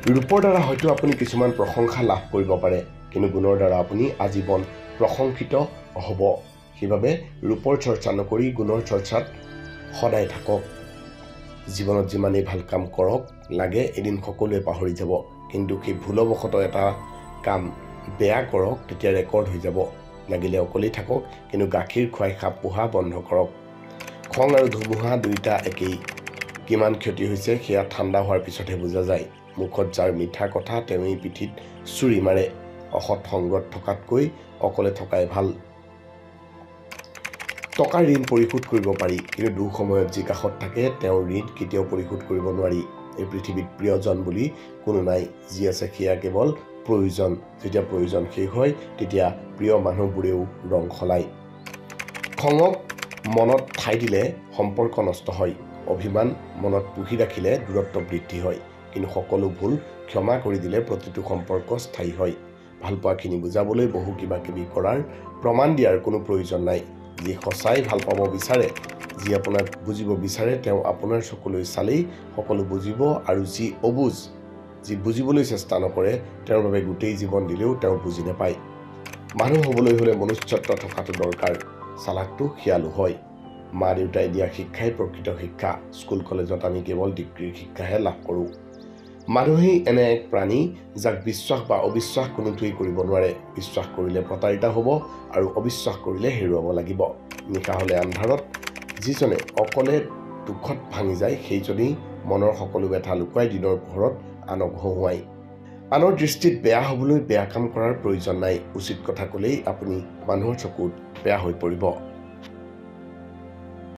ৰূপৰ দ্বাৰা হয়তো আপুনি কিছুমান প্ৰশংসা লাভ কৰিব পাৰে, কিন্তু গুণৰ দ্বাৰা আপুনি আজীৱন প্ৰশংসিত হ'ব। সেইবাবে ৰূপৰ চৰ্চা নকৰি গুণৰ চৰ্চাত সদায় থাকক। জীৱনত যিমানেই ভাল কাম কৰক লাগে এদিন সকলোৱে পাহৰি যাব, কিন্তু সেই ভুলবশতঃ এটা কাম বেয়া কৰক, তেতিয়া ৰেকৰ্ড হৈ যাব। লাগিলে অকলেই থাকক, কিন্তু গাখীৰ খুৱাই সাপ পোহা বন্ধ কৰক। খং আৰু ধুমুহা দুয়োটা একেই। কিমান ক্ষতি হৈছে সেয়া ঠাণ্ডা হোৱাৰ পিছতহে বুজা যায়। মুখত যাৰ মিঠা কথা তেওঁই পিঠিত চুৰি মাৰে। অসৎ সংগত থকাতকৈ অকলে থকাই ভাল। টকাৰ ঋণ পৰিশোধ কৰিব পাৰি, কিন্তু দুঃসময়ত যি কাষত থাকে তেওঁৰ ঋণ কেতিয়াও পৰিশোধ কৰিব নোৱাৰি। এই পৃথিৱীত প্ৰিয়জন বুলি কোনো নাই, যি আছে সেয়া কেৱল প্ৰয়োজন। যেতিয়া প্ৰয়োজন শেষ হয় তেতিয়া প্ৰিয় মানুহবোৰেও ৰং সলায়। খঙক মনত ঠাই দিলে সম্পৰ্ক নষ্ট হয়। অভিমান মনত পুহি ৰাখিলে দূৰত্ব বৃদ্ধি হয়। কিন্তু সকলো ভুল ক্ষমা কৰি দিলে প্ৰতিটো সম্পৰ্ক স্থায়ী হয়। ভালপোৱাখিনি বুজাবলৈ বহু কিবা কিবি কৰাৰ প্ৰমাণ দিয়াৰ কোনো প্ৰয়োজন নাই। যি সঁচাই ভাল পাব বিচাৰে, যি আপোনাক বুজিব বিচাৰে, তেওঁ আপোনাৰ চকুলৈ চালেই সকলো বুজিব। আৰু যি অবুজ, যি বুজিবলৈ চেষ্টা নকৰে, তেওঁৰ বাবে গোটেই জীৱন দিলেও তেওঁ বুজি নাপায়। মানুহ হ'বলৈ হ'লে মনুষ্যত্ব থকাটো দৰকাৰ। চালাকটো শিয়ালো হয়। মা দেউতাই দিয়া শিক্ষাই প্ৰকৃত শিক্ষা। স্কুল কলেজত আমি কেৱল ডিগ্ৰীৰ শিক্ষাহে লাভ কৰোঁ। মানুহেই এনে এক প্ৰাণী যাক বিশ্বাস বা অবিশ্বাস কোনোটোৱেই কৰিব নোৱাৰে। বিশ্বাস কৰিলে প্ৰতাৰিত হ'ব আৰু অবিশ্বাস কৰিলে হেৰুৱাব লাগিব। নিশা হ'লে আন্ধাৰত যিজনে অকলে দুখত ভাঙি যায়, সেইজনেই মনৰ সকলো ব্যথা লুকুৱাই দিনৰ পোহৰত আনক হহুৱায়। আনৰ দৃষ্টিত বেয়া হ'বলৈ বেয়া কাম কৰাৰ প্ৰয়োজন নাই। উচিত কথা ক'লেই আপুনি মানুহৰ চকুত বেয়া হৈ পৰিব।